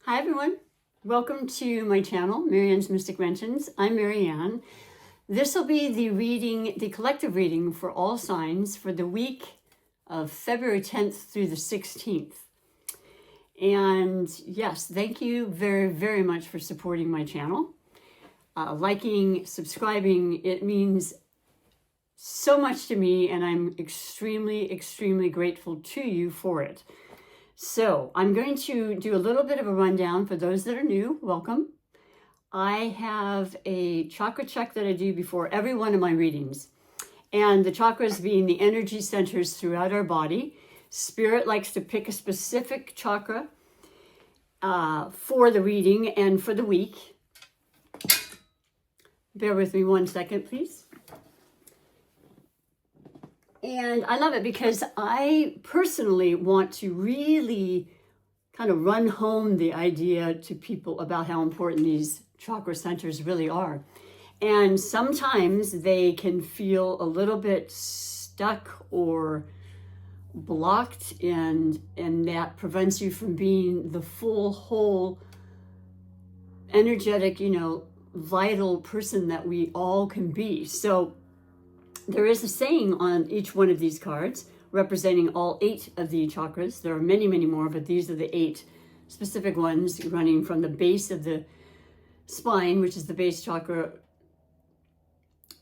Hi everyone, welcome to my channel, Marianne's Mystic Mentions. I'm Marianne. This will be the collective reading for all signs for the week of February 10th through the 16th. And yes, thank you very, very much for supporting my channel. Liking, subscribing, it means so much to me, and I'm extremely, extremely grateful to you for it. So I'm going to do a little bit of a rundown for those that are new. Welcome. I have a chakra check that I do before every one of my readings. And the chakras being the energy centers throughout our body. Spirit likes to pick a specific chakra for the reading and for the week. Bear with me one second, please. And I love it because I personally want to really kind of run home the idea to people about how important these chakra centers really are. And sometimes they can feel a little bit stuck or blocked, and that prevents you from being the full, whole, energetic, vital person that we all can be. So there is a saying on each one of these cards representing all 8 of the chakras. There are many, many more, but these are the 8 specific ones running from the base of the spine, which is the base chakra,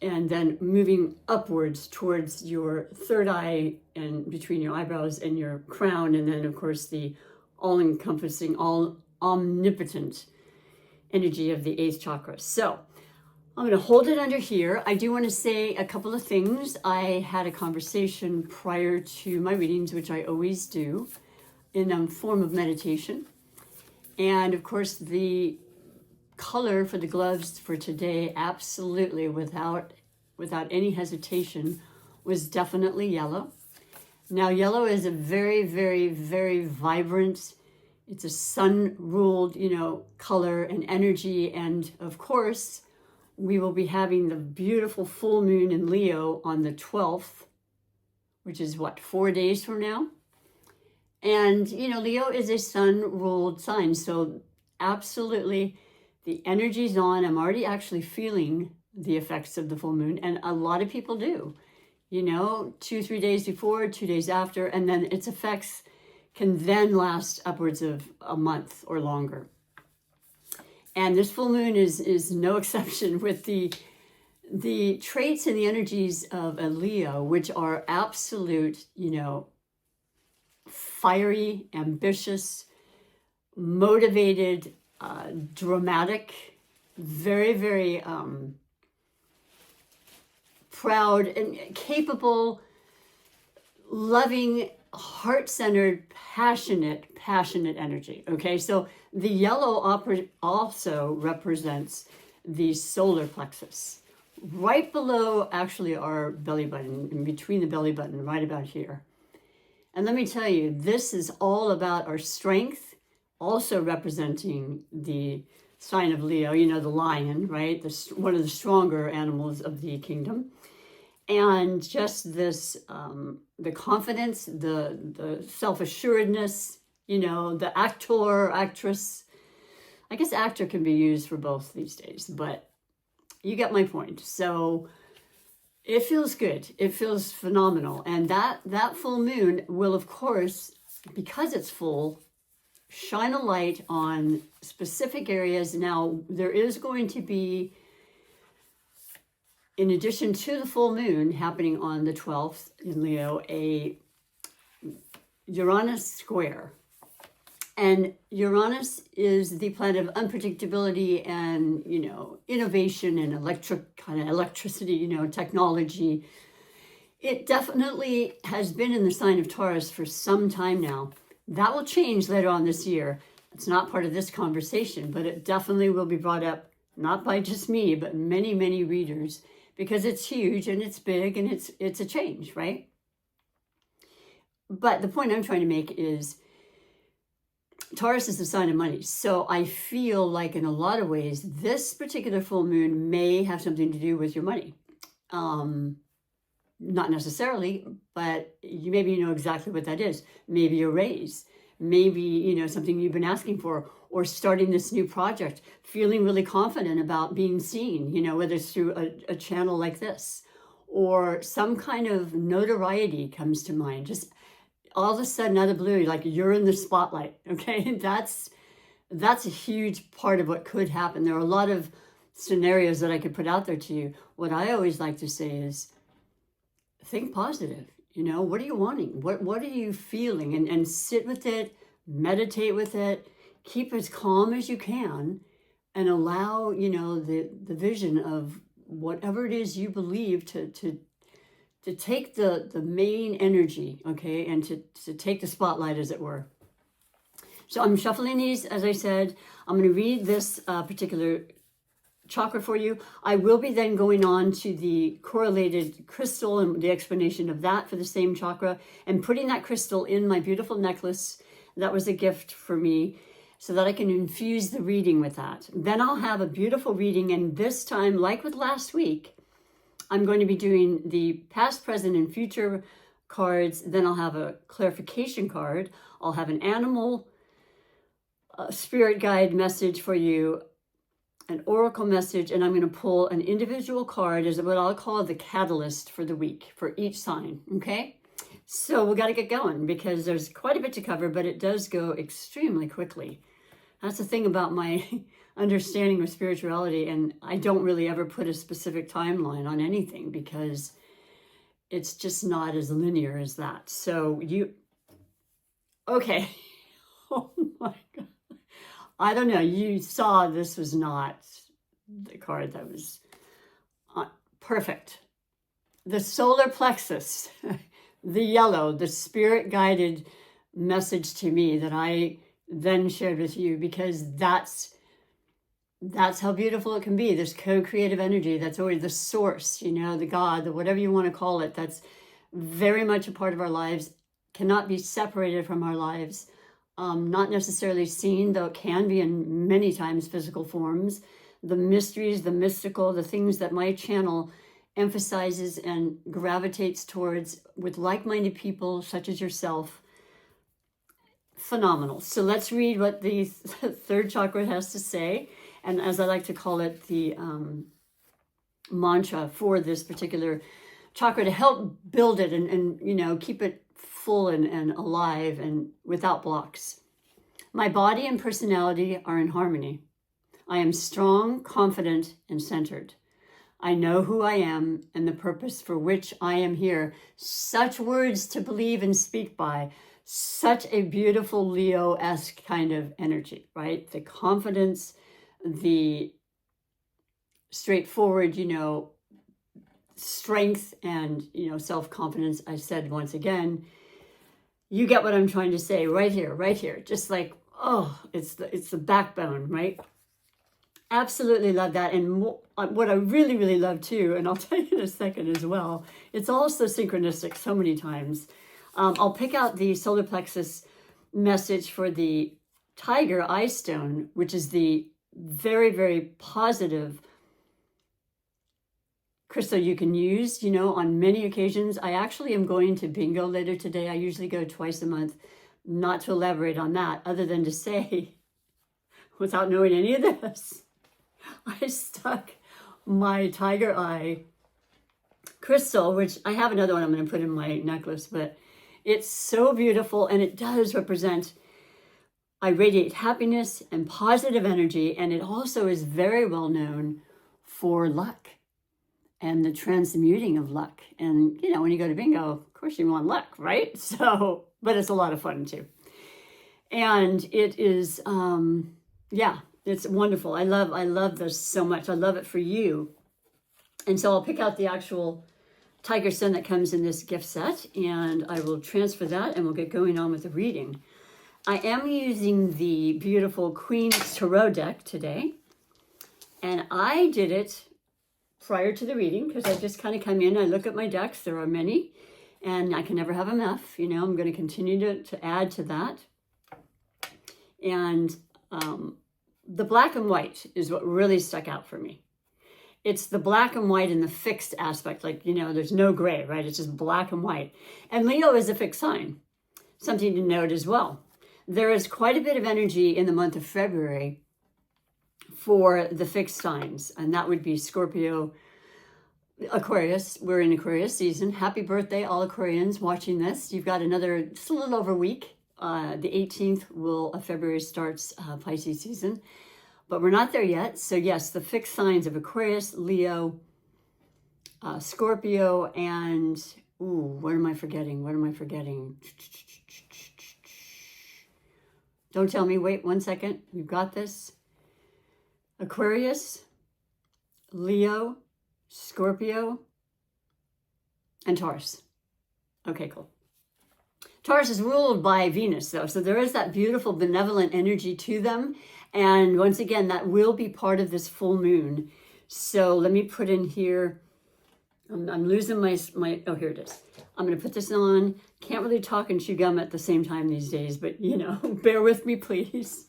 and then moving upwards towards your third eye and between your eyebrows and your crown, and then of course the all-encompassing, all omnipotent energy of the 8th chakra. So I'm going to hold it under here. I do want to say a couple of things. I had a conversation prior to my readings, which I always do, in a form of meditation. And of course, the color for the gloves for today, absolutely, without any hesitation, was definitely yellow. Now, yellow is a very, very, very vibrant, it's a sun-ruled, color and energy. And of course, we will be having the beautiful full moon in Leo on the 12th, which is 4 days from now. And, Leo is a sun-ruled sign. So absolutely the energy's on. I'm already actually feeling the effects of the full moon. And a lot of people do, 2-3 days before, 2 days after, and then its effects can then last upwards of a month or longer. And this full moon is no exception, with the traits and the energies of a Leo, which are absolute, fiery, ambitious, motivated, dramatic, very, very proud and capable, loving, heart-centered, passionate energy. Okay, so the yellow also represents the solar plexus, right below actually our belly button, in between the belly button, right about here. And let me tell you, this is all about our strength, also representing the sign of Leo, the lion, right? One of the stronger animals of the kingdom. And just this, the confidence, the self-assuredness, the actor, actress. I guess actor can be used for both these days, but you get my point. So it feels good. It feels phenomenal. And that full moon will, of course, because it's full, shine a light on specific areas. Now, there is going to be, in addition to the full moon happening on the 12th in Leo, a Uranus square. And Uranus is the planet of unpredictability and, innovation and electricity, technology. It definitely has been in the sign of Taurus for some time now. That will change later on this year. It's not part of this conversation, but it definitely will be brought up, not by just me, but many, many readers, because it's huge and it's big and it's a change, right? But the point I'm trying to make is Taurus is the sign of money. So I feel like in a lot of ways, this particular full moon may have something to do with your money. Not necessarily, but maybe you know exactly what that is. Maybe a raise, maybe, you know, something you've been asking for, or starting this new project, feeling really confident about being seen, you know, whether it's through a channel like this, or some kind of notoriety comes to mind. Just all of a sudden, out of the blue, like you're in the spotlight, okay? That's a huge part of what could happen. There are a lot of scenarios that I could put out there to you. What I always like to say is, think positive. You know, what are you wanting? What are you feeling? And sit with it, meditate with it, keep as calm as you can, and allow, you know, the vision of whatever it is you believe to take the main energy, okay, and to take the spotlight, as it were. So I'm shuffling these, as I said. I'm going to read this particular chakra for you. I will be then going on to the correlated crystal and the explanation of that for the same chakra, and putting that crystal in my beautiful necklace. That was a gift for me, so that I can infuse the reading with that. Then I'll have a beautiful reading, and this time, like with last week, I'm going to be doing the past, present, and future cards. Then I'll have a clarification card. I'll have an animal spirit guide message for you, an oracle message, and I'm going to pull an individual card as what I'll call the catalyst for the week for each sign, okay? So we got to get going because there's quite a bit to cover, but it does go extremely quickly. That's the thing about my understanding of spirituality, and I don't really ever put a specific timeline on anything because it's just not as linear as that. So okay. Oh my God. I don't know. You saw this was not the card that was perfect. The solar plexus, the yellow, the spirit guided message to me that I then shared with you, because that's how beautiful it can be. This co-creative energy that's always the source, you know, the God, the whatever you want to call it, that's very much a part of our lives, cannot be separated from our lives. Not necessarily seen, though it can be in many times physical forms. The mysteries, the mystical, the things that my channel emphasizes and gravitates towards with like-minded people such as yourself. Phenomenal. So let's read what the third chakra has to say. And as I like to call it, the mantra for this particular chakra to help build it and you know, keep it full and alive and without blocks. My body and personality are in harmony. I am strong, confident, and centered. I know who I am and the purpose for which I am here. Such words to believe and speak by. Such a beautiful Leo-esque kind of energy, right? The confidence, the straightforward, you know, strength and, you know, self-confidence. I said once again, you get what I'm trying to say right here. Just like, oh, it's the backbone, right? Absolutely love that. And what I really, really love too, and I'll tell you in a second as well, it's also synchronistic so many times. I'll pick out the solar plexus message for the tiger eye stone, which is the very, very positive crystal you can use, you know, on many occasions. I actually am going to bingo later today. I usually go twice a month. Not to elaborate on that, other than to say, without knowing any of this, I stuck my tiger eye crystal, which I have another one I'm going to put in my necklace, but it's so beautiful, and it does represent, I radiate happiness and positive energy, and it also is very well known for luck and the transmuting of luck. And, you know, when you go to bingo, of course you want luck, right? So, but it's a lot of fun too. And it is, yeah, it's wonderful. I love this so much. I love it for you. And so I'll pick out the actual tiger sun that comes in this gift set, and I will transfer that, and we'll get going on with the reading. I am using the beautiful Queen's Tarot deck today, and I did it prior to the reading because I just kind of come in, I look at my decks, there are many, and I can never have enough, you know, I'm going to continue to add to that. And the black and white is what really stuck out for me. It's the black and white in the fixed aspect, like, you know, there's no gray, right? It's just black and white. And Leo is a fixed sign, something to note as well. there is quite a bit of energy in the month of February for the fixed signs, and that would be Scorpio, Aquarius. We're in Aquarius season. Happy birthday, all Aquarians watching this. You've got just a little over a week. The 18th of February starts Pisces season, but we're not there yet. So yes, the fixed signs of Aquarius, Leo, Scorpio, and what am I forgetting? Don't tell me. Wait 1 second. We've got this. Aquarius, Leo, Scorpio, and Taurus. Okay, cool. Taurus is ruled by Venus, though, so there is that beautiful benevolent energy to them. And once again, that will be part of this full moon. So let me put in here, I'm losing my, oh, here it is. I'm going to put this on. Can't really talk and chew gum at the same time these days, but bear with me, please.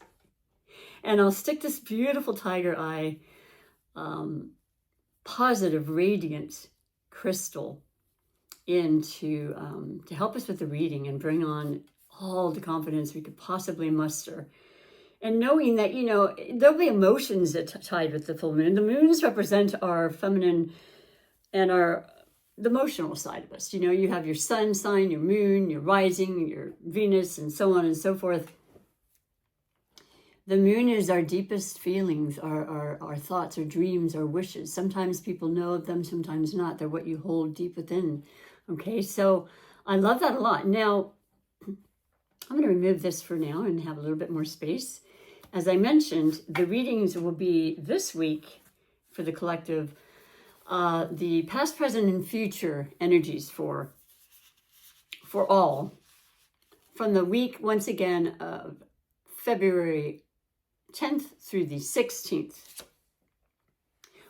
And I'll stick this beautiful tiger eye, positive, radiant crystal into to help us with the reading and bring on all the confidence we could possibly muster. And knowing that, there'll be emotions that tied with the full moon. The moons represent our feminine and the emotional side of us. You have your sun sign, your moon, your rising, your Venus, and so on and so forth. The moon is our deepest feelings, our thoughts, our dreams, our wishes. Sometimes people know of them, sometimes not. They're what you hold deep within. Okay, so I love that a lot. Now, I'm going to remove this for now and have a little bit more space. As I mentioned, the readings will be this week for the collective, the past, present, and future energies for all. From the week, once again, of February 10th through the 16th.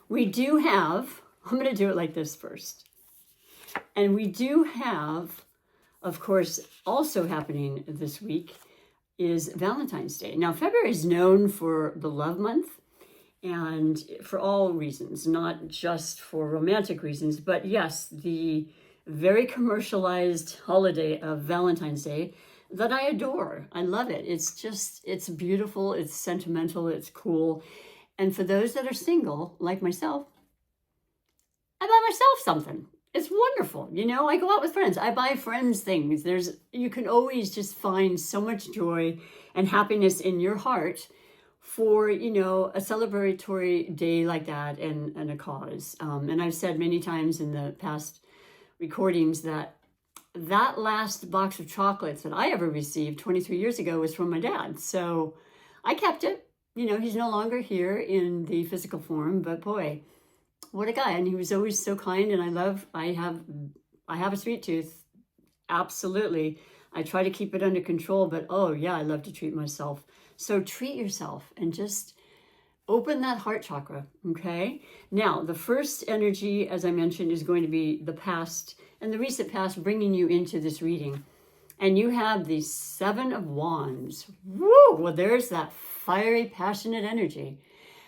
We do have, I'm going to do it like this first. And we do have, of course, also happening this week is Valentine's Day. Now, February is known for the love month and for all reasons, not just for romantic reasons, but yes, the very commercialized holiday of Valentine's Day that I adore. I love it. It's beautiful, it's sentimental, it's cool. And for those that are single, like myself, I buy myself something. It's wonderful. I go out with friends. I buy friends things. You can always just find so much joy and happiness in your heart for, a celebratory day like that and a cause. And I've said many times in the past recordings that last box of chocolates that I ever received 23 years ago was from my dad. So I kept it. He's no longer here in the physical form, but boy, what a guy. And he was always so kind, and I have a sweet tooth. Absolutely. I try to keep it under control, but oh yeah, I love to treat myself. So treat yourself and just open that heart chakra, okay? Now, the first energy, as I mentioned, is going to be the past and the recent past, bringing you into this reading. And you have the Seven of Wands. Woo! Well, there's that fiery, passionate energy.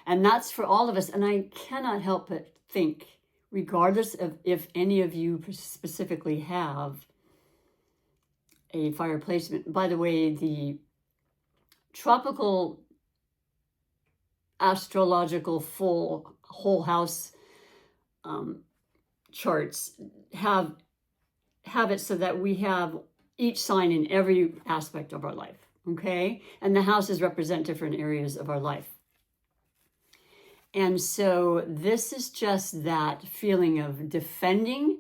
And that's for all of us. And I cannot help but think, regardless of if any of you specifically have a fire placement. By the way, the tropical astrological whole house charts have it so that we have each sign in every aspect of our life, okay? And the houses represent different areas of our life. And so this is just that feeling of defending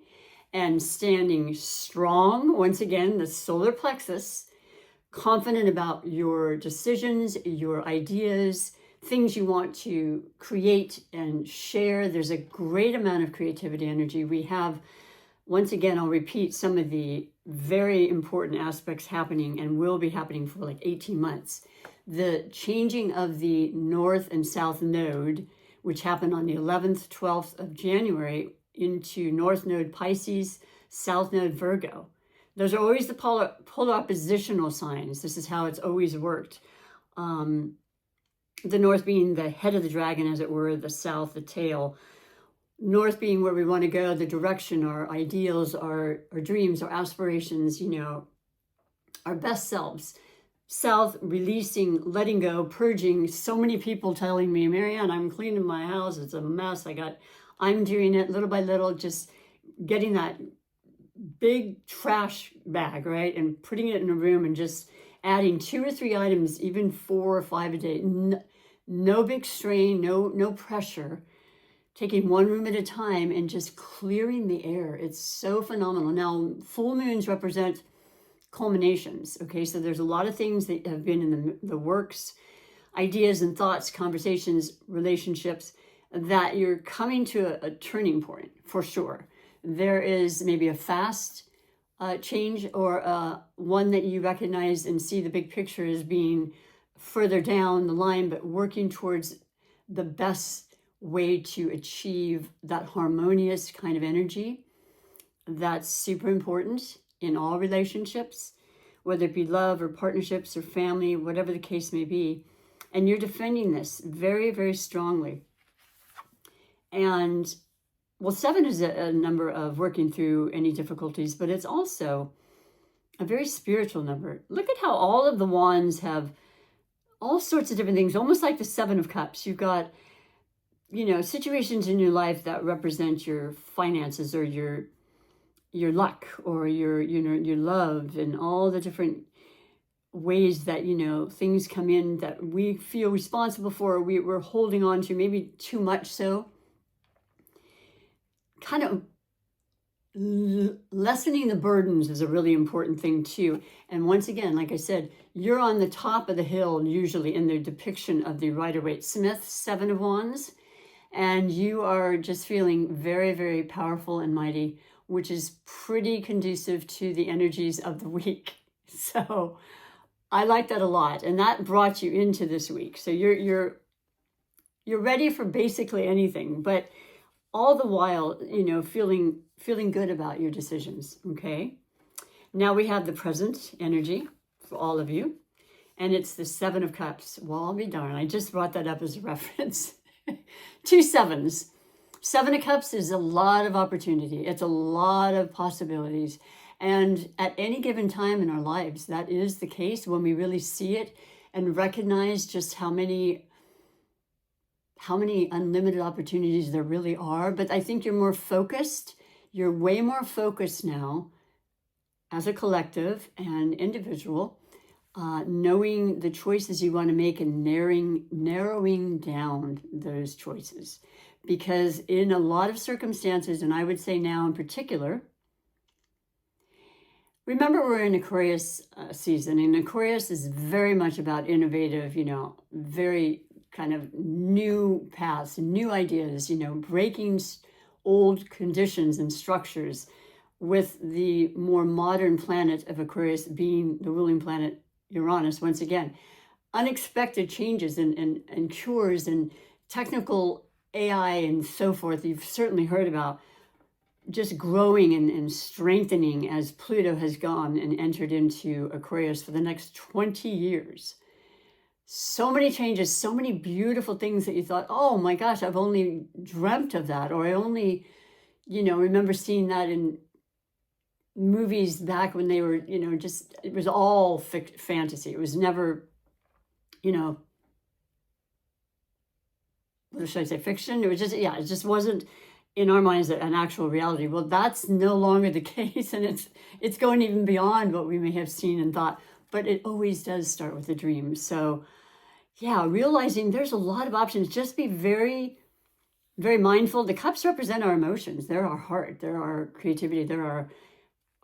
and standing strong. Once again, the solar plexus, confident about your decisions, your ideas, things you want to create and share. There's a great amount of creativity energy. We have, once again, I'll repeat some of the very important aspects happening and will be happening for like 18 months. The changing of the north and south node, which happened on the 11th, 12th of January, into North Node Pisces, South Node Virgo. Those are always the polar oppositional signs. This is how it's always worked. The north being the head of the dragon, as it were, the south, the tail. North being where we want to go, the direction, our ideals, our dreams, our aspirations, our best selves. south, releasing, letting go, purging. So many people telling me, Marianne, I'm cleaning my house. It's a mess. I'm doing it little by little, just getting that big trash bag, right? And putting it in a room and just adding 2 or 3 items, even 4 or 5 a day. No big strain, no pressure. Taking one room at a time and just clearing the air. It's so phenomenal. Now, full moons represent culminations, okay? So there's a lot of things that have been in the works, ideas and thoughts, conversations, relationships, that you're coming to a turning point, for sure. There is maybe a fast change, or one that you recognize and see the big picture as being further down the line, but working towards the best way to achieve that harmonious kind of energy. That's super important in all relationships, whether it be love or partnerships or family, whatever the case may be. And you're defending this very, very strongly. And well, 7 is a number of working through any difficulties, but it's also a very spiritual number. Look at how all of the wands have all sorts of different things, almost like the 7 of Cups. You've got, situations in your life that represent your finances or your luck or your love, and all the different ways that, things come in that we feel responsible for, we're holding on to, maybe too much so. Kind of lessening the burdens is a really important thing too. And once again, like I said, you're on the top of the hill, usually in the depiction of the Rider-Waite-Smith 7 of Wands. And you are just feeling very, very powerful and mighty, which is pretty conducive to the energies of the week. So I like that a lot. And that brought you into this week. So you're ready for basically anything, but all the while, feeling good about your decisions, okay? Now we have the present energy for all of you, and it's the 7 of Cups. Well, I'll be darned, I just brought that up as a reference. 2 sevens. 7 of Cups is a lot of opportunity. It's a lot of possibilities. And at any given time in our lives, that is the case when we really see it and recognize just how many unlimited opportunities there really are. But I think you're more focused. You're way more focused now as a collective and individual, knowing the choices you want to make and narrowing down those choices. Because in a lot of circumstances, and I would say now in particular, remember we're in Aquarius season, and Aquarius is very much about innovative, very kind of new paths, new ideas, breaking old conditions and structures, with the more modern planet of Aquarius being the ruling planet, Uranus, once again. Unexpected changes and cures and technical AI and so forth, you've certainly heard about, just growing and strengthening as Pluto has gone and entered into Aquarius for the next 20 years. So many changes, so many beautiful things that you thought, oh my gosh, I've only dreamt of that. Or I only, remember seeing that in movies back when they were, it was all fantasy. It was never, what should I say, fiction? It was just, it just wasn't in our minds an actual reality. Well, that's no longer the case. And it's going even beyond what we may have seen and thought, but it always does start with a dream. So yeah, realizing there's a lot of options. Just be very, very mindful. The cups represent our emotions. They're our heart. They're our creativity. They're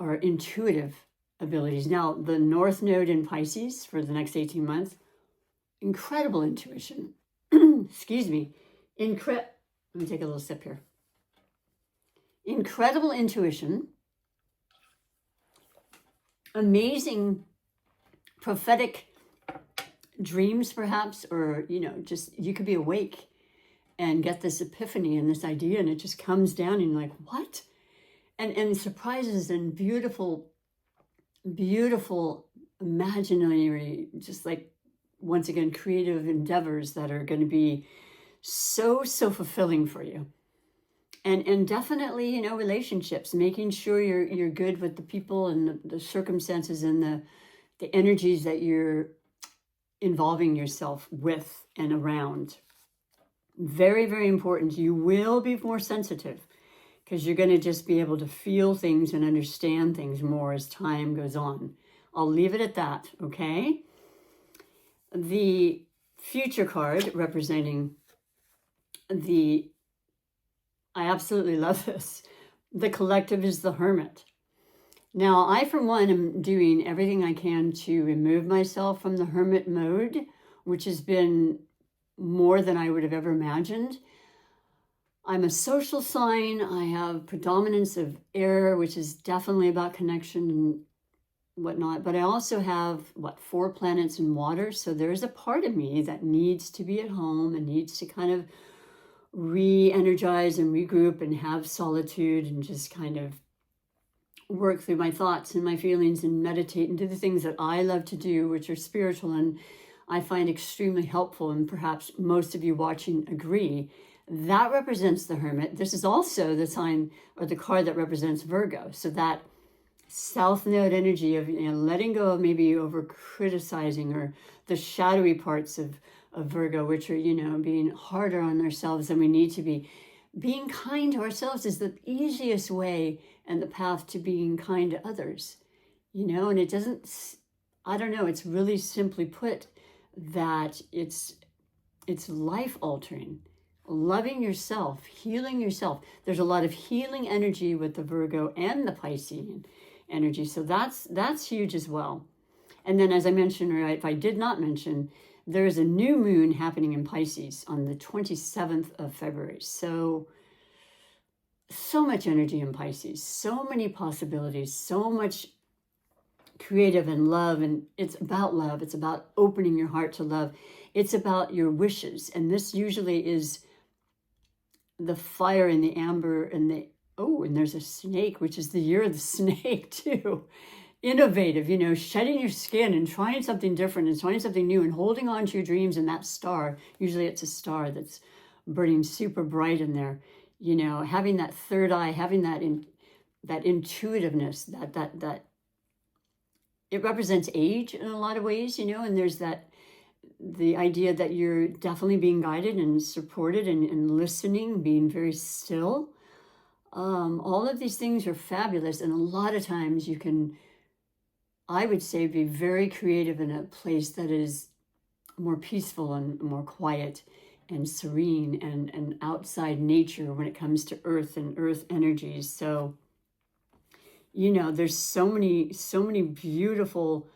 our intuitive abilities. Now, the North Node in Pisces for the next 18 months, incredible intuition. Excuse me. Let me take a little sip here. Incredible intuition. Amazing prophetic dreams, perhaps, or just you could be awake and get this epiphany and this idea, and it just comes down and you're like, what? And surprises and beautiful imaginary, just like, once again, creative endeavors that are going to be so fulfilling for you. And definitely, relationships, making sure you're good with the people and the circumstances and the energies that you're involving yourself with and around. Very, very important. You will be more sensitive because you're going to just be able to feel things and understand things more as time goes on. I'll leave it at that, okay? The future card representing I absolutely love this. The collective is the Hermit. Now, I, for one, am doing everything I can to remove myself from the hermit mode, which has been more than I would have ever imagined. I'm a social sign. I have predominance of air, which is definitely about connection and whatnot. But I also have, 4 planets in water. So there's a part of me that needs to be at home and needs to kind of re-energize and regroup and have solitude and just kind of work through my thoughts and my feelings and meditate and do the things that I love to do, which are spiritual and I find extremely helpful, and perhaps most of you watching agree. That represents the Hermit. This is also the sign or the card that represents Virgo. So that South Node energy of letting go of maybe over criticizing or the shadowy parts of Virgo, which are, being harder on ourselves than we need to be. Being kind to ourselves is the easiest way and the path to being kind to others, and it doesn't, I don't know, it's really simply put that it's life altering, loving yourself, healing yourself. There's a lot of healing energy with the Virgo and the Piscean energy. So that's huge as well. And then, as I mentioned, or if I did not mention, there is a new moon happening in Pisces on the 27th of February. So much energy in Pisces, so many possibilities, so much creative and love. And it's about love. It's about opening your heart to love. It's about your wishes. And this usually is the fire and the amber and and there's a snake, which is the year of the snake too. Innovative, shedding your skin and trying something different and trying something new and holding on to your dreams and that star. Usually it's a star that's burning super bright in there. Having that third eye, having that intuitiveness, that it represents age in a lot of ways, and there's the idea that you're definitely being guided and supported and listening, being very still. All of these things are fabulous. And a lot of times you can, I would say, be very creative in a place that is more peaceful and more quiet and serene and outside nature when it comes to earth and earth energies. So, there's so many beautiful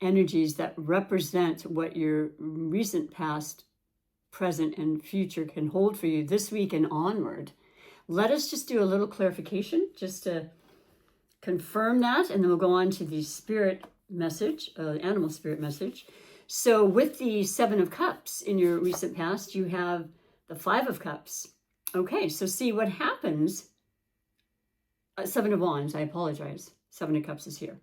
energies that represent what your recent, past, present, and future can hold for you this week and onward. Let us just do a little clarification just to confirm that, and then we'll go on to the spirit message, animal spirit message. So with the 7 of Cups in your recent past, you have the 5 of Cups. Okay, so see what happens. 7 of Wands, I apologize. 7 of Cups is here.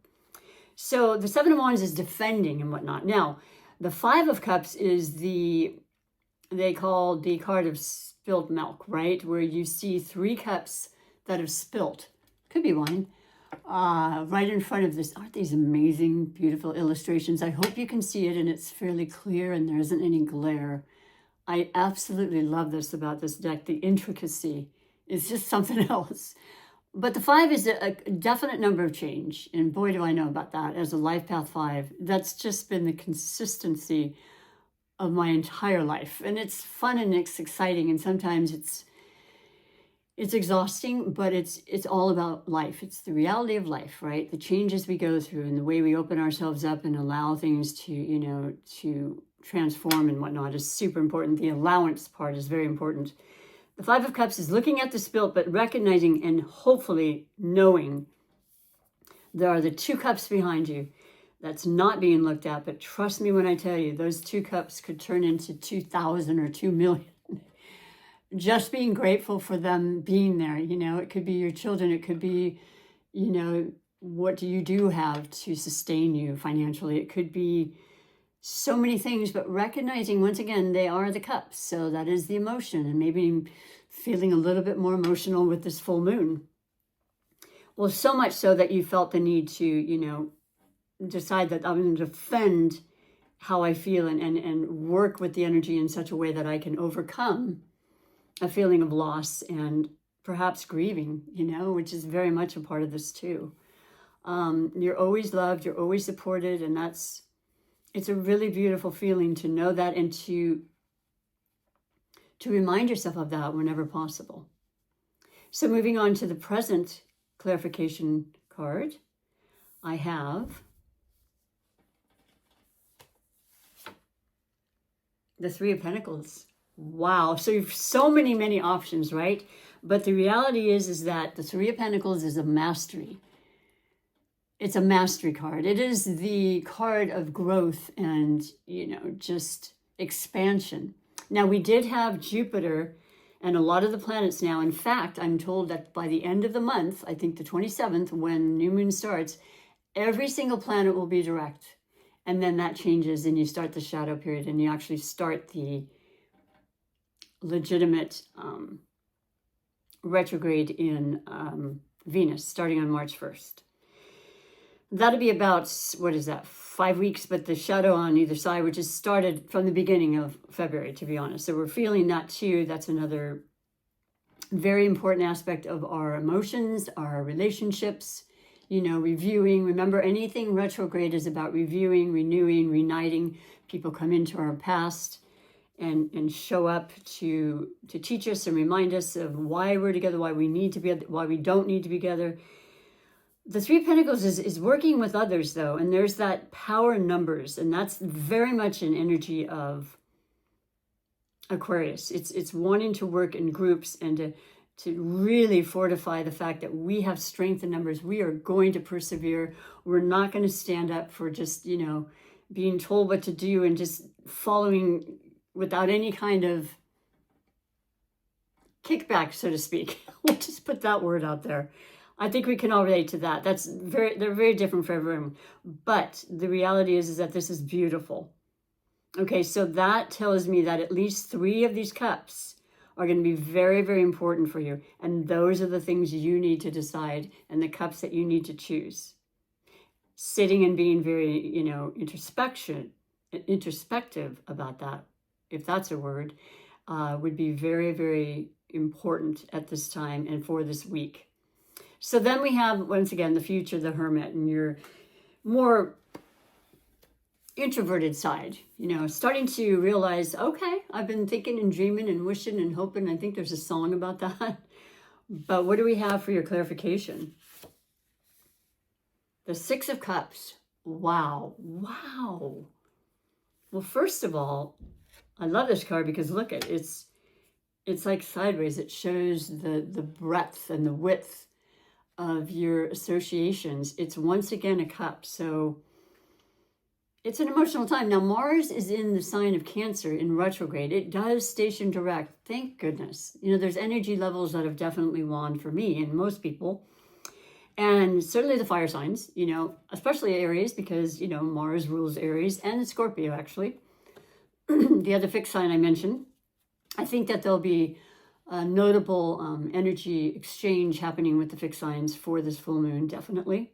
So the 7 of Wands is defending and whatnot. Now, the 5 of Cups is they call the card of spilled milk, right? Where you see 3 cups that have spilt. Could be wine. Right in front of this. Aren't these amazing, beautiful illustrations? I hope you can see it and it's fairly clear and there isn't any glare. I absolutely love this about this deck. The intricacy is just something else. But the 5 is a definite number of change. And boy, do I know about that as a life path 5. That's just been the consistency of my entire life. And it's fun and it's exciting. And sometimes it's exhausting, but it's all about life. It's the reality of life, right? The changes we go through and the way we open ourselves up and allow things to, to transform and whatnot is super important. The allowance part is very important. The 5 of Cups is looking at the spilt, but recognizing and hopefully knowing there are the 2 cups behind you that's not being looked at. But trust me when I tell you, those 2 cups could turn into 2,000 or 2 million. Just being grateful for them being there. It could be your children. It could be, what do you have to sustain you financially? It could be so many things, but recognizing once again, they are the cups. So that is the emotion, and maybe feeling a little bit more emotional with this full moon. Well, so much so that you felt the need to, decide that I'm going to defend how I feel and work with the energy in such a way that I can overcome a feeling of loss and perhaps grieving, which is very much a part of this too. You're always loved, you're always supported, and it's a really beautiful feeling to know that and to remind yourself of that whenever possible. So moving on to the present clarification card, I have the Three of Pentacles. Wow. So you've so many options, right? But the reality is that the Three of Pentacles is a mastery. It's a mastery card. It is the card of growth and, just expansion. Now, we did have Jupiter and a lot of the planets now. In fact, I'm told that by the end of the month, I think the 27th, when new moon starts, every single planet will be direct. And then that changes and you start the shadow period and you actually start the legitimate retrograde in Venus starting on March 1st. That'll be about, 5 weeks, but the shadow on either side, which has started from the beginning of February, to be honest. So we're feeling that too. That's another very important aspect of our emotions, our relationships, reviewing. Remember, anything retrograde is about reviewing, renewing, reuniting. People come into our past and show up to teach us and remind us of why we're together, why we need to be, why we don't need to be together. The Three of Pentacles is working with others, though, and there's that power in numbers, and that's very much an energy of Aquarius. It's wanting to work in groups and to really fortify the fact that we have strength in numbers. We are going to persevere. We're not going to stand up for just, being told what to do and just following without any kind of kickback, so to speak. We'll just put that word out there. I think we can all relate to that. They're very different for everyone. But the reality is that this is beautiful. Okay, so that tells me that at least 3 of these cups are going to be very, very important for you. And those are the things you need to decide and the cups that you need to choose. Sitting and being very, introspective about that, if that's a word, would be very, very important at this time and for this week. So then we have, once again, the future, the Hermit, and your more introverted side, starting to realize, okay, I've been thinking and dreaming and wishing and hoping. I think there's a song about that. But what do we have for your clarification? The Six of Cups. Wow. Well, first of all, I love this card because look at it's like sideways. It shows the breadth and the width of your associations. It's once again a cup. So it's an emotional time. Now, Mars is in the sign of Cancer in retrograde. It does station direct. Thank goodness. There's energy levels that have definitely waned for me and most people. And certainly the fire signs, especially Aries, because, Mars rules Aries and Scorpio, actually. The other fixed sign I mentioned. I think that there'll be a notable energy exchange happening with the fixed signs for this full moon, definitely.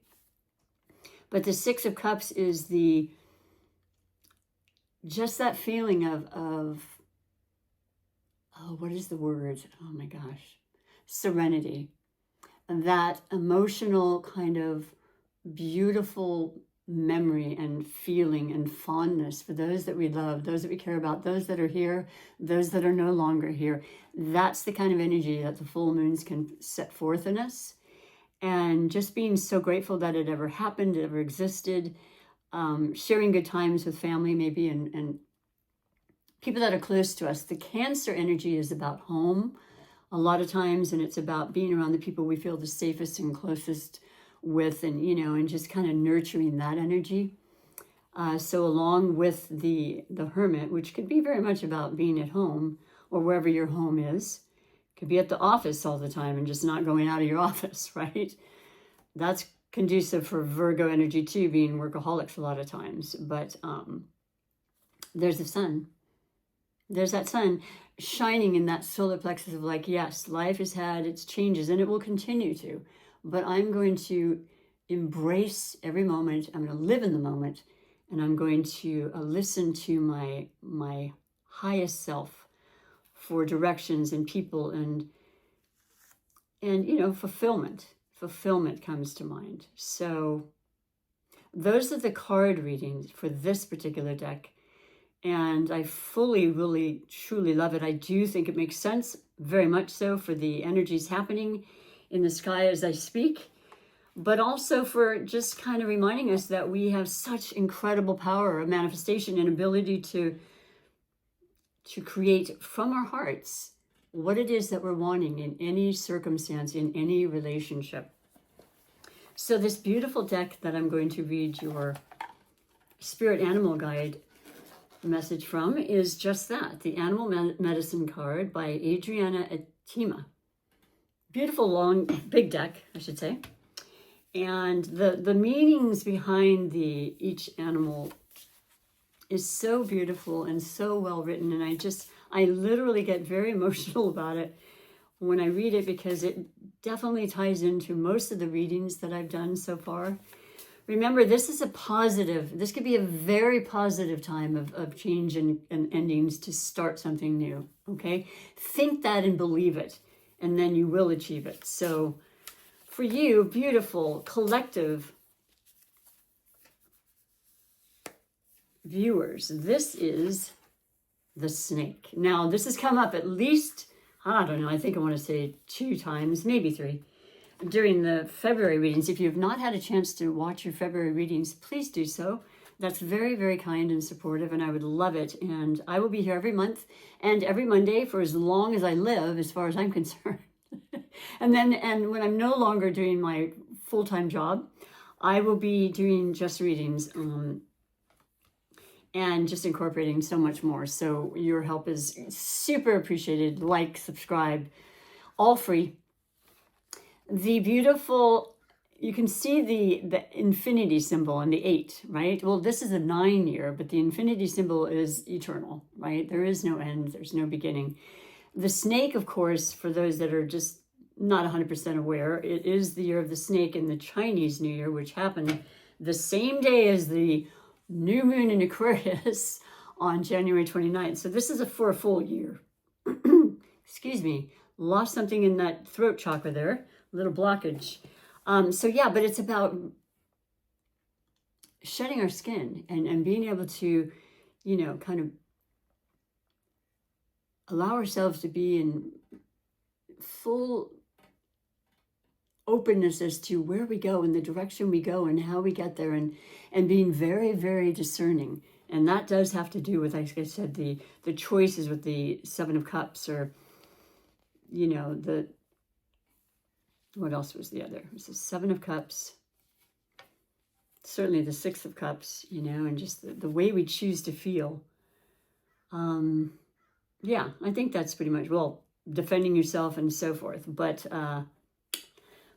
But the Six of Cups is just that feeling of what is the word? Oh my gosh. Serenity. That emotional kind of beautiful memory and feeling and fondness for those that we love, those that we care about, those that are here, those that are no longer here. That's the kind of energy that the full moons can set forth in us. And just being so grateful that it ever happened, it ever existed, sharing good times with family maybe and people that are close to us. The Cancer energy is about home a lot of times, and it's about being around the people we feel the safest and closest with, and and just kind of nurturing that energy. So along with the Hermit, which could be very much about being at home or wherever your home is, could be at the office all the time and just not going out of your office, right? That's conducive for Virgo energy too, being workaholics a lot of times. But there's the sun. There's that sun shining in that solar plexus of yes, life has had its changes and it will continue to. But I'm going to embrace every moment. I'm going to live in the moment, and I'm going to listen to my highest self for directions and people and fulfillment. Fulfillment comes to mind. So those are the card readings for this particular deck. And I fully, really, truly love it. I do think it makes sense, very much so, for the energies happening in the sky as I speak, but also for just kind of reminding us that we have such incredible power of manifestation and ability to create from our hearts what it is that we're wanting in any circumstance, in any relationship. So this beautiful deck that I'm going to read your spirit animal guide message from is just that, the Animal Medicine card by Adriana Atima. Beautiful, long, big deck, I should say. And the meanings behind each animal is so beautiful and so well written. And I literally get very emotional about it when I read it, because it definitely ties into most of the readings that I've done so far. Remember, this could be a very positive time of change and endings to start something new, okay? Think that and believe it, and then you will achieve it. So for you, beautiful collective viewers, this is the snake. Now, this has come up at least, I don't know, I think I want to say 2 times, maybe 3, during the February readings. If you have not had a chance to watch your February readings, please do so. That's very, very kind and supportive, and I would love it. And I will be here every month and every Monday for as long as I live, as far as I'm concerned. and when I'm no longer doing my full-time job, I will be doing just readings and just incorporating so much more. So your help is super appreciated. Like, subscribe, all free. The beautiful, you can see the infinity symbol and the 8, right? Well, this is a 9 year, but the infinity symbol is eternal, right? There is no end, there's no beginning. The snake, of course, for those that are just not 100% aware, it is the year of the snake in the Chinese New Year, which happened the same day as the new moon in Aquarius on January 29th. So this is for a full year. Excuse me, lost something in that throat chakra there. Little blockage. So yeah, but it's about shedding our skin and being able to, kind of allow ourselves to be in full openness as to where we go and the direction we go and how we get there, and being very, very discerning. And that does have to do with, like I said, the choices with the 7 of Cups, or, what else was the other? It was the 7 of Cups, certainly the 6 of Cups, and just the way we choose to feel. Yeah, I think that's pretty much, defending yourself and so forth. But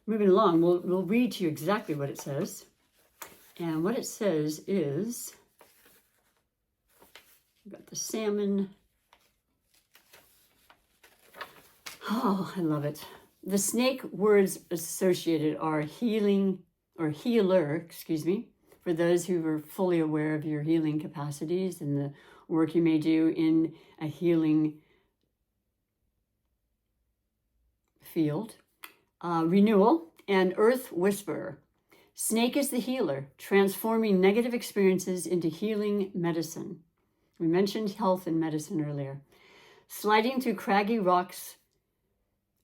moving along, we'll read to you exactly what it says. And what it says is, we've got the salmon. Oh, I love it. The snake words associated are healing, or healer, for those who are fully aware of your healing capacities and the work you may do in a healing field. Renewal, and earth whisperer. Snake is the healer, transforming negative experiences into healing medicine. We mentioned health and medicine earlier. Sliding through craggy rocks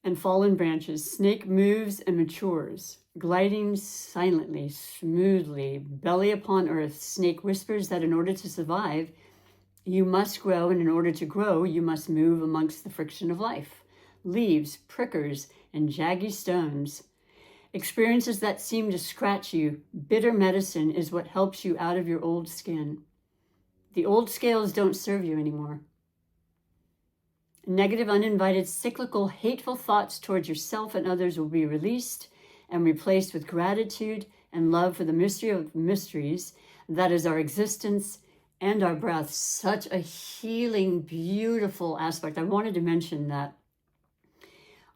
and fallen branches, snake moves and matures. Gliding silently, smoothly, belly upon earth, snake whispers that in order to survive, you must grow, and in order to grow, you must move amongst the friction of life. Leaves, prickers, and jaggy stones. Experiences that seem to scratch you. Bitter medicine is what helps you out of your old skin. The old scales don't serve you anymore. Negative, uninvited, cyclical, hateful thoughts towards yourself and others will be released and replaced with gratitude and love for the mystery of mysteries, that is our existence and our breath. Such a healing, beautiful aspect. I wanted to mention that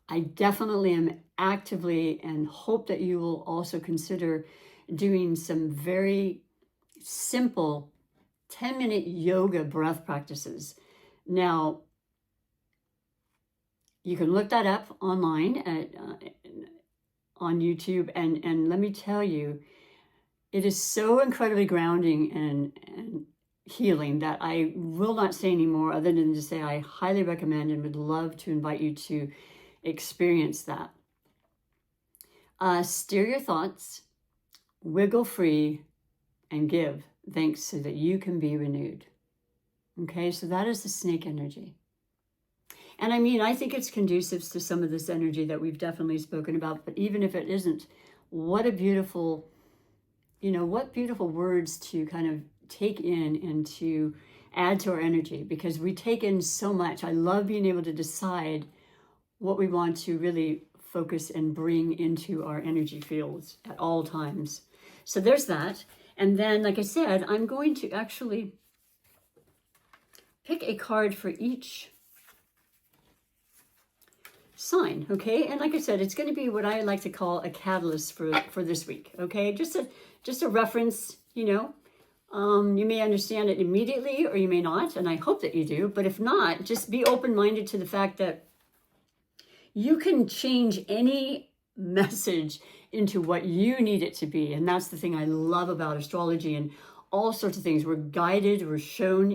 I definitely am actively and hope that you will also consider doing some very simple 10-minute yoga breath practices. Now, you can look that up online on YouTube, and let me tell you, it is so incredibly grounding and healing that I will not say any more other than to say I highly recommend and would love to invite you to experience that. Steer your thoughts, wiggle free, and give thanks so that you can be renewed. Okay, so that is the snake energy. And I mean, I think it's conducive to some of this energy that we've definitely spoken about, but even if it isn't, what a beautiful, what beautiful words to kind of take in and to add to our energy, because we take in so much. I love being able to decide what we want to really focus and bring into our energy fields at all times. So there's that. And then, like I said, I'm going to actually pick a card for each sign, okay? And like I said, it's going to be what I like to call a catalyst for this week, okay? Just a reference, you may understand it immediately or you may not, and I hope that you do. But if not, just be open-minded to the fact that you can change any message into what you need it to be. And that's the thing I love about astrology and all sorts of things. We're guided, we're shown,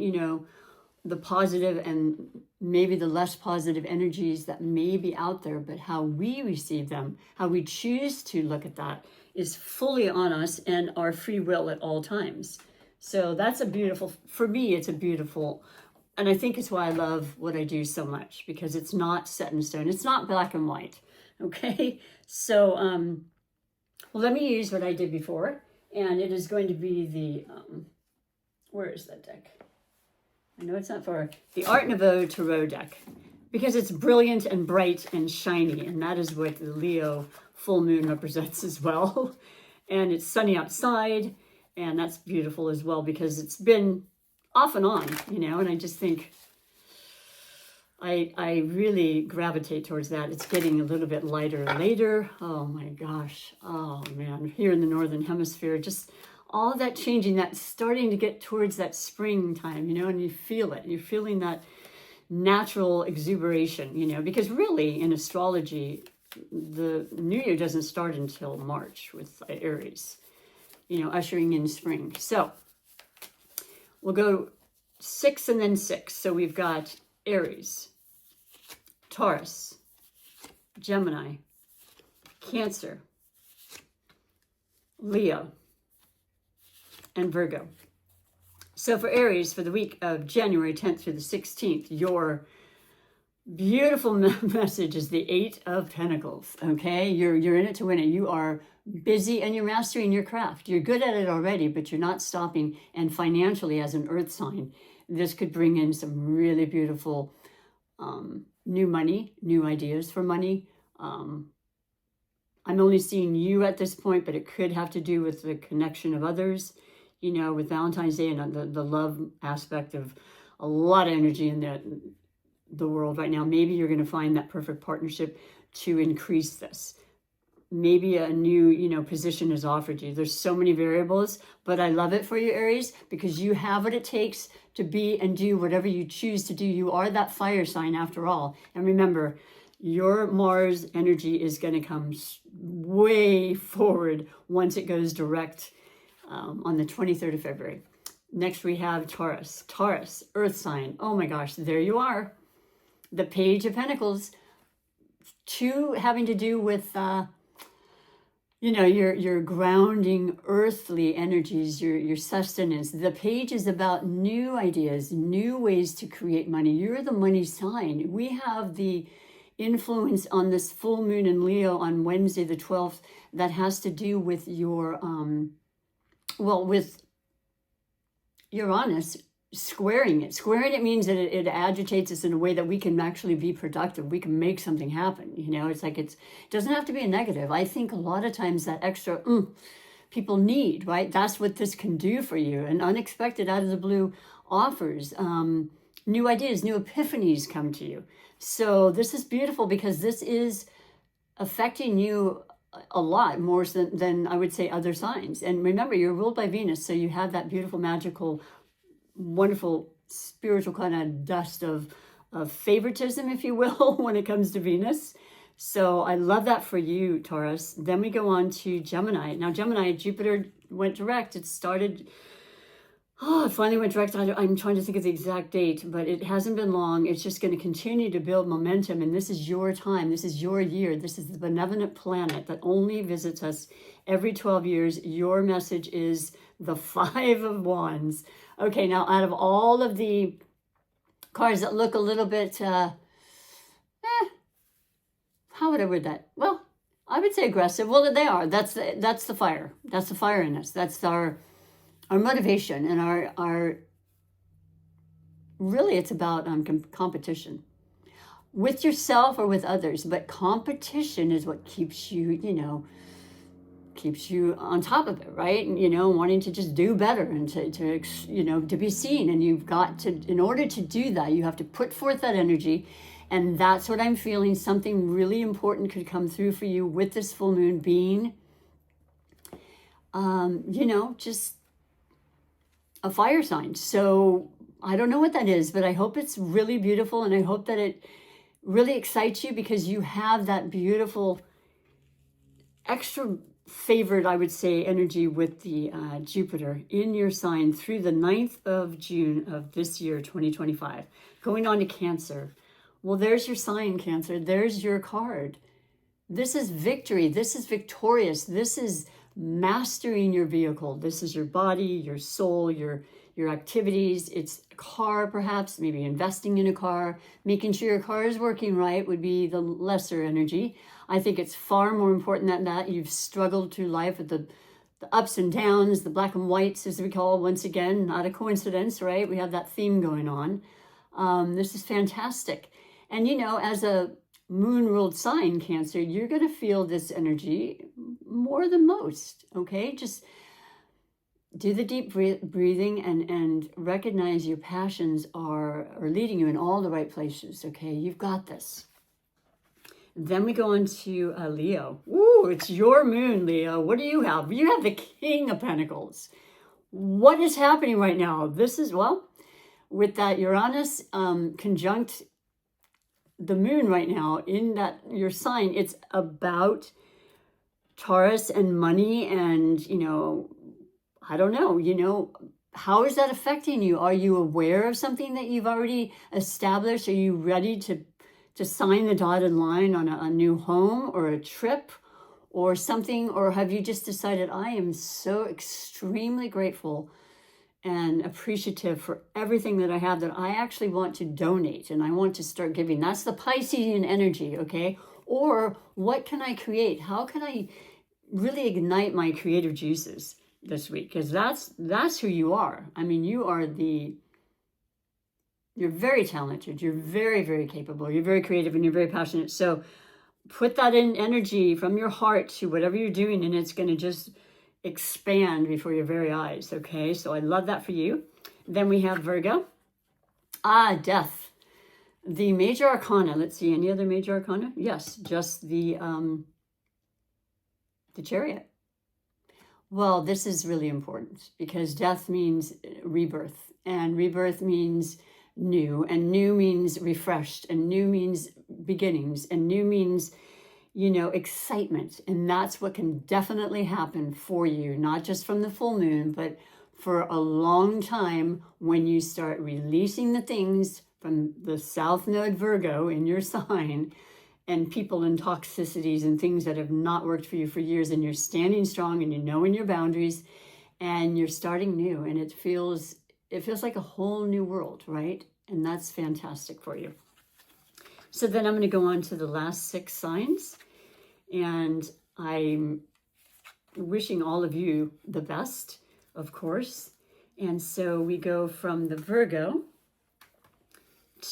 the positive and maybe the less positive energies that may be out there, but how we receive them, how we choose to look at that is fully on us and our free will at all times. So that's for me, it's a beautiful, and I think it's why I love what I do so much, because it's not set in stone. It's not black and white. Okay. So, well, let me use what I did before, and it is going to be the, where is that deck? I know it's not for the Art Nouveau Tarot deck, because it's brilliant and bright and shiny, and that is what the Leo full moon represents as well. And it's sunny outside, and that's beautiful as well, because it's been off and on, and I just think I really gravitate towards that. It's getting a little bit lighter later. Oh my gosh. Oh man, here in the Northern Hemisphere, just all that changing, that's starting to get towards that springtime, and you feel it. You're feeling that natural exuberation, because really in astrology, the new year doesn't start until March with Aries, ushering in spring. So we'll go 6 and then 6. So we've got Aries, Taurus, Gemini, Cancer, Leo, and Virgo. So for Aries, for the week of January 10th through the 16th, your beautiful message is the 8 of Pentacles, okay? You're in it to win it. You are busy and you're mastering your craft. You're good at it already, but you're not stopping. And financially, as an earth sign, this could bring in some really beautiful new money, new ideas for money. I'm only seeing you at this point, but it could have to do with the connection of others, with Valentine's Day and the love aspect of a lot of energy in the world right now. Maybe you're going to find that perfect partnership to increase this. Maybe a new, position is offered you. There's so many variables, but I love it for you, Aries, because you have what it takes to be and do whatever you choose to do. You are that fire sign after all. And remember, your Mars energy is going to come way forward once it goes direct on the 23rd of February. Next, we have Taurus. Taurus, earth sign. Oh my gosh, there you are. The Page of Pentacles. 2 having to do with, your grounding earthly energies, your sustenance. The Page is about new ideas, new ways to create money. You're the money sign. We have the influence on this full moon in Leo on Wednesday the 12th that has to do with your, with Uranus squaring it. Squaring it means that it agitates us in a way that we can actually be productive. We can make something happen. It's like it doesn't have to be a negative. I think a lot of times that extra people need, right? That's what this can do for you. And unexpected, out of the blue offers. new ideas, new epiphanies come to you. So this is beautiful because this is affecting you a lot more than I would say other signs. And remember, you're ruled by Venus, so you have that beautiful, magical, wonderful, spiritual kind of dust of favoritism, if you will, when it comes to Venus. So I love that for you, Taurus. Then we go on to Gemini. Now, Gemini, Jupiter went direct. It started, it finally went direct. I'm trying to think of the exact date, but it hasn't been long. It's just going to continue to build momentum. And this is your time. This is your year. This is the benevolent planet that only visits us every 12 years. Your message is the Five of Wands. Okay, now out of all of the cards that look a little bit, how would I word that? Well, I would say aggressive. Well, they are. That's the fire. That's the fire in us. That's our motivation and our really it's about competition with yourself or with others. But competition is what keeps you, keeps you on top of it, right? And, wanting to just do better and to be seen. And you've got to, in order to do that, you have to put forth that energy. And that's what I'm feeling. Something really important could come through for you with this full moon being, just a fire sign. So I don't know what that is, but I hope it's really beautiful. And I hope that it really excites you because you have that beautiful extra favored, I would say, energy with the Jupiter in your sign through the 9th of June of this year, 2025, going on to Cancer. Well, there's your sign, Cancer. There's your card. This is victory. This is victorious. This is mastering your vehicle. This is your body, your soul, your activities. It's a car, perhaps, maybe investing in a car, making sure your car is working right would be the lesser energy. I think it's far more important than that. You've struggled through life with the ups and downs, the black and whites, as we call, once again, not a coincidence, right? We have that theme going on. This is fantastic. And, as a moon-ruled sign, Cancer, you're going to feel this energy more than most, okay? Just do the deep breathing and recognize your passions are leading you in all the right places, okay? You've got this. Then we go on to Leo. Ooh, it's your moon, Leo. What do you have? You have the King of Pentacles. What is happening right now? This is, with that Uranus conjunct the moon right now in that your sign, it's about Taurus and money and, I don't know, how is that affecting you? Are you aware of something that you've already established? Are you ready to sign the dotted line on a new home or a trip or something? Or have you just decided, I am so extremely grateful and appreciative for everything that I have that I actually want to donate and I want to start giving? That's the Piscean energy, okay? Or what can I create? How can I really ignite my creative juices this week? Because that's who you are. I mean, you're very talented. You're very, very capable. You're very creative and you're very passionate. So put that in energy from your heart to whatever you're doing and it's going to just expand before your very eyes, okay? So I love that for you. Then we have Virgo. Death. The major arcana. Let's see, any other major arcana? Yes, just the Chariot. Well, this is really important because death means rebirth and rebirth means new and new means refreshed and new means beginnings and new means excitement. And that's what can definitely happen for you, not just from the full moon, but for a long time when you start releasing the things from the South Node Virgo in your sign and people and toxicities and things that have not worked for you for years. And you're standing strong and in your boundaries and you're starting new. And it feels like a whole new world, right? And that's fantastic for you. So then I'm going to go on to the last 6 signs. And I'm wishing all of you the best, of course. And so we go from the Virgo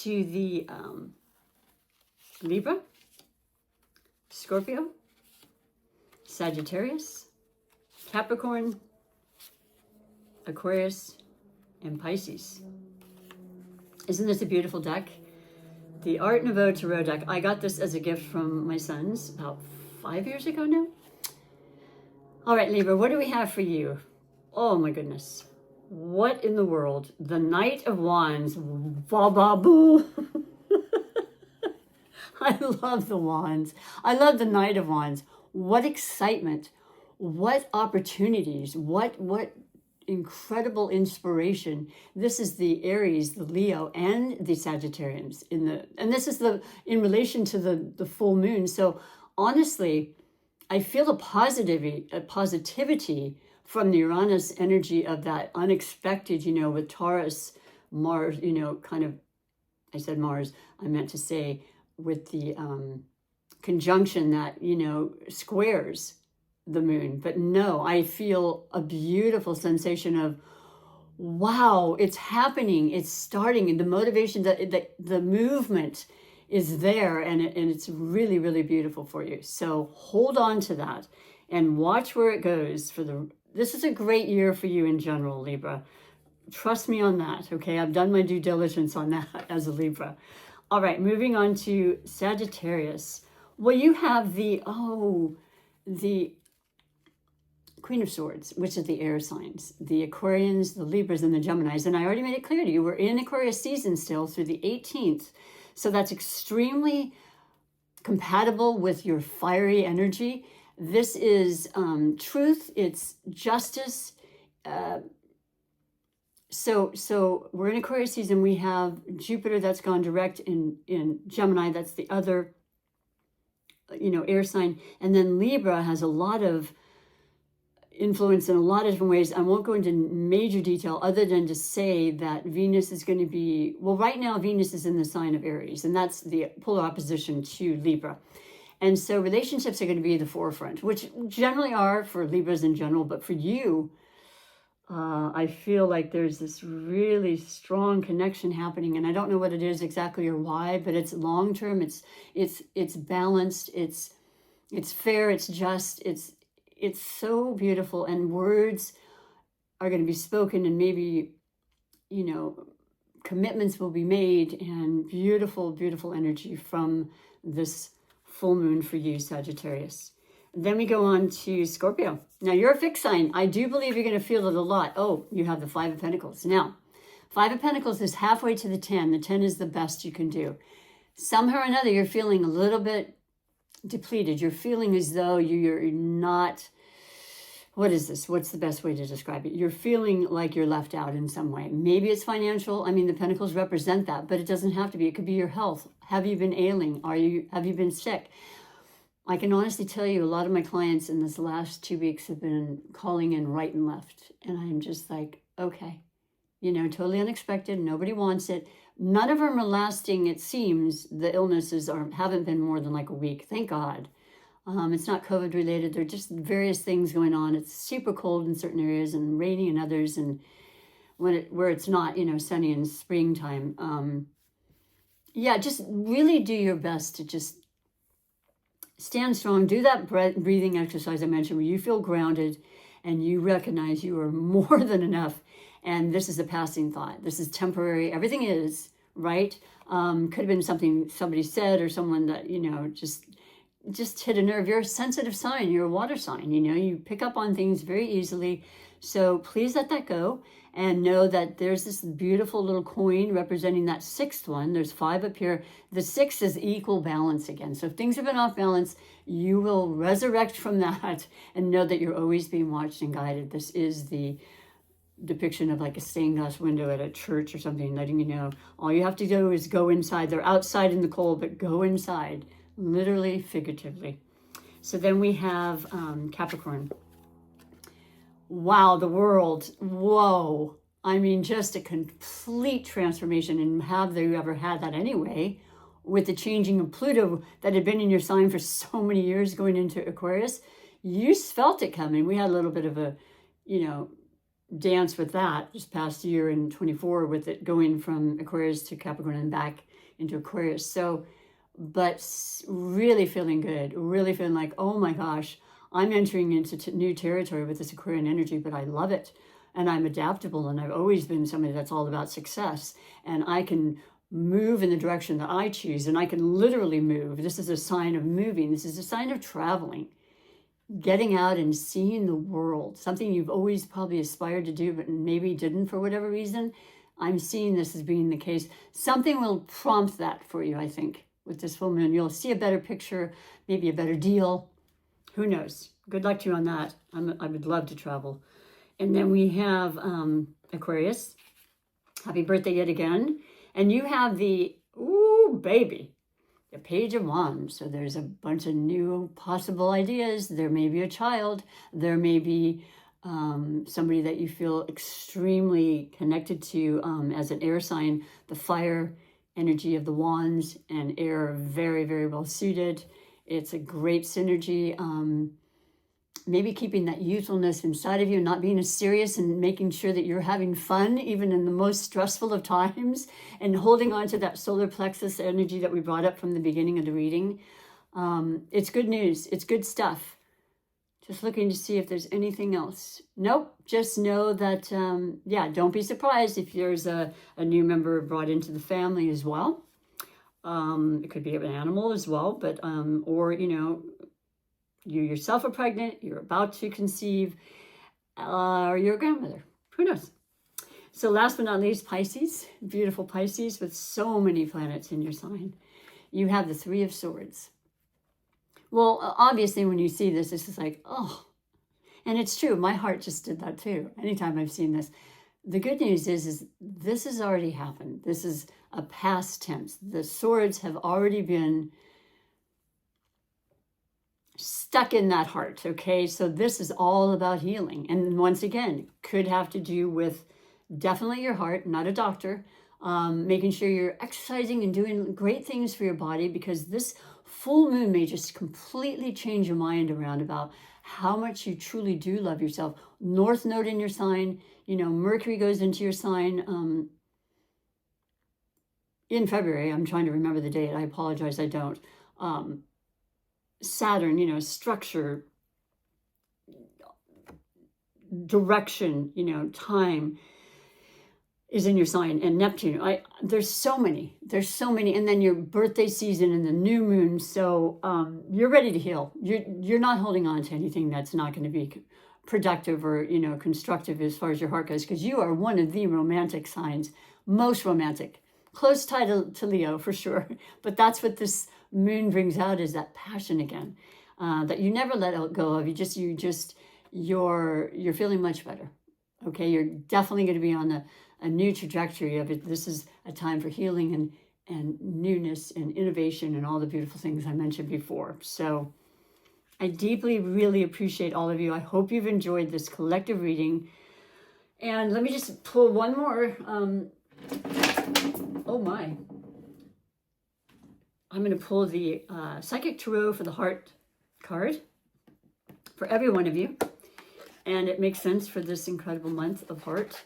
to the Libra, Scorpio, Sagittarius, Capricorn, Aquarius, and Pisces. Isn't this a beautiful deck? The Art Nouveau Tarot deck. I got this as a gift from my sons about 5 years ago now. All right, Libra, what do we have for you? Oh my goodness. What in the world? The Knight of Wands. Ba-ba-boo. I love the wands. I love the Knight of Wands. What excitement. What opportunities. What incredible inspiration. This is the Aries, the Leo, and the Sagittarians and this is in relation to the full moon. So honestly, I feel a positivity from the Uranus energy of that unexpected, with Taurus, Mars, kind of, I said Mars, I meant to say with the conjunction that, squares the moon. But no, I feel a beautiful sensation of, wow, it's happening, it's starting, and the motivation, the movement is there, and it's really, really beautiful for you. So hold on to that and watch where it goes. This is a great year for you in general, Libra. Trust me on that, okay? I've done my due diligence on that as a Libra. All right, moving on to Sagittarius. Well, you have the Queen of Swords, which is the air signs, the Aquarians, the Libras, and the Geminis. And I already made it clear to you, we're in Aquarius season still through the 18th. So that's extremely compatible with your fiery energy. This is truth, it's justice. So we're in Aquarius season. We have Jupiter that's gone direct in Gemini. That's the other, air sign. And then Libra has a lot of influence in a lot of different ways. I won't go into major detail other than to say that Venus is going to be, well, right now Venus is in the sign of Aries, and that's the polar opposition to Libra. And so relationships are going to be the forefront, which generally are for Libras in general, but for you, I feel like there's this really strong connection happening, and I don't know what it is exactly or why, but it's long term, it's balanced, it's fair, it's just, it's so beautiful, and words are going to be spoken, and maybe, commitments will be made, and beautiful, beautiful energy from this full moon for you, Sagittarius. Then we go on to Scorpio. Now, you're a fixed sign. I do believe you're going to feel it a lot. Oh, you have the Five of Pentacles. Now, Five of Pentacles is halfway to the 10. The 10 is the best you can do. Somehow or another, you're feeling a little bit depleted. You're feeling as though you're not, what is this? What's the best way to describe it? You're feeling like you're left out in some way. Maybe it's financial. I mean, the Pentacles represent that, but it doesn't have to be. It could be your health. Have you been ailing? Have you been sick? I can honestly tell you, a lot of my clients in this last 2 weeks have been calling in right and left. And I'm just like, okay, totally unexpected. Nobody wants it. None of them are lasting. It seems the illnesses haven't been more than like a week. Thank God. It's not COVID related. There are just various things going on. It's super cold in certain areas and rainy in others. And where it's not, sunny in springtime. Just really do your best to just stand strong. Do that breathing exercise I mentioned where you feel grounded and you recognize you are more than enough. And this is a passing thought. This is temporary. Everything is, right? Could have been something somebody said or someone that, just hit a nerve. You're a sensitive sign. You're a water sign. You pick up on things very easily. So please let that go and know that there's this beautiful little coin representing that sixth one. There's 5 up here. The 6 is equal balance again. So if things have been off balance, you will resurrect from that and know that you're always being watched and guided. This is the depiction of like a stained glass window at a church or something, letting you know all you have to do is go inside. They're outside in the cold, but go inside, literally, figuratively. So then we have Capricorn. Wow, the world, whoa. I mean, just a complete transformation. And have you ever had that anyway? With the changing of Pluto that had been in your sign for so many years going into Aquarius, you felt it coming. We had a little bit of a, dance with that this past year in 24 with it going from Aquarius to Capricorn and back into Aquarius. So, but really feeling good, really feeling like, oh my gosh, I'm entering into new territory with this Aquarian energy, but I love it. and I'm adaptable, and I've always been somebody that's all about success, and I can move in the direction that I choose, and I can literally move. This is a sign of moving. This is a sign of traveling, getting out and seeing the world, something you've always probably aspired to do, but maybe didn't for whatever reason. I'm seeing this as being the case. Something will prompt that for you, I think, with this full moon. You'll see a better picture, maybe a better deal. Who knows? Good luck to you on that. I would love to travel. And then we have Aquarius. Happy birthday yet again. And you have the, ooh, baby, the Page of Wands. So there's a bunch of new possible ideas. There may be a child. There may be somebody that you feel extremely connected to as an air sign. The fire energy of the wands and air are very, very well suited. It's a great synergy. Maybe keeping that youthfulness inside of you, not being as serious, and making sure that you're having fun even in the most stressful of times, and holding on to that solar plexus energy that we brought up from the beginning of the reading. It's good news. It's good stuff. Just looking to see if there's anything else. Nope. Just know that, yeah, don't be surprised if there's a new member brought into the family as well. It could be an animal as well, but, or, you know, you yourself are pregnant, you're about to conceive, or you're a grandmother. Who knows? So last but not least, Pisces. Beautiful Pisces with so many planets in your sign. You have the Three of Swords. Well, obviously, when you see this, it's just like, oh. And it's true. My heart just did that too. Anytime I've seen this. The good news is this has already happened. This is a past tense. The swords have already been stuck in that heart, okay? So this is all about healing. And once again, could have to do with definitely your heart, not a doctor, making sure you're exercising and doing great things for your body, because this full moon may just completely change your mind around about how much you truly do love yourself. North node in your sign, you know, Mercury goes into your sign in February. I'm trying to remember the date. I apologize, I don't. Saturn, you know, structure, direction, you know, time is in your sign, and Neptune. There's so many, and then your birthday season and the new moon. So you're ready to heal. You're not holding on to anything that's not going to be productive or, you know, constructive as far as your heart goes, because you are one of the romantic signs, most romantic, close title to Leo for sure. But that's what this moon brings out, is that passion again, that you never let go of. You're feeling much better. Okay, you're definitely going to be on a new trajectory of it. This is a time for healing and newness and innovation and all the beautiful things I mentioned before. So I deeply, really appreciate all of you. I hope you've enjoyed this collective reading. And let me just pull one more. Oh my. I'm going to pull the Psychic Tarot for the Heart card for every one of you. And it makes sense for this incredible month of Heart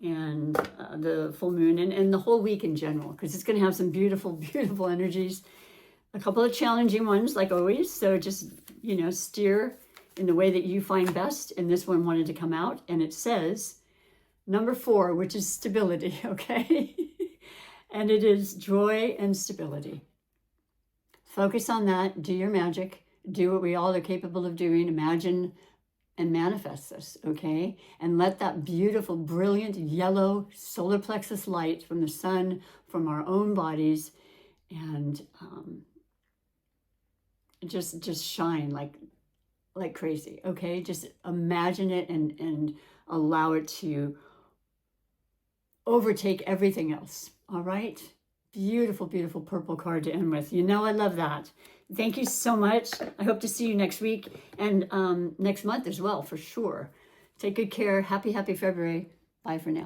and the full moon and the whole week in general, because it's going to have some beautiful, beautiful energies. A couple of challenging ones, like always. So just, you know, steer in the way that you find best. And this one wanted to come out. And it says number 4, which is stability, okay? And it is joy and stability. Focus on that. Do your magic. Do what we all are capable of doing. Imagine and manifest this, okay? And let that beautiful, brilliant yellow solar plexus light from the sun, from our own bodies, and just shine like crazy, okay? Just imagine it and allow it to overtake everything else, all right? Beautiful, beautiful purple card to end with. You know I love that. Thank you so much. I hope to see you next week and next month as well, for sure. Take good care. Happy, happy February. Bye for now.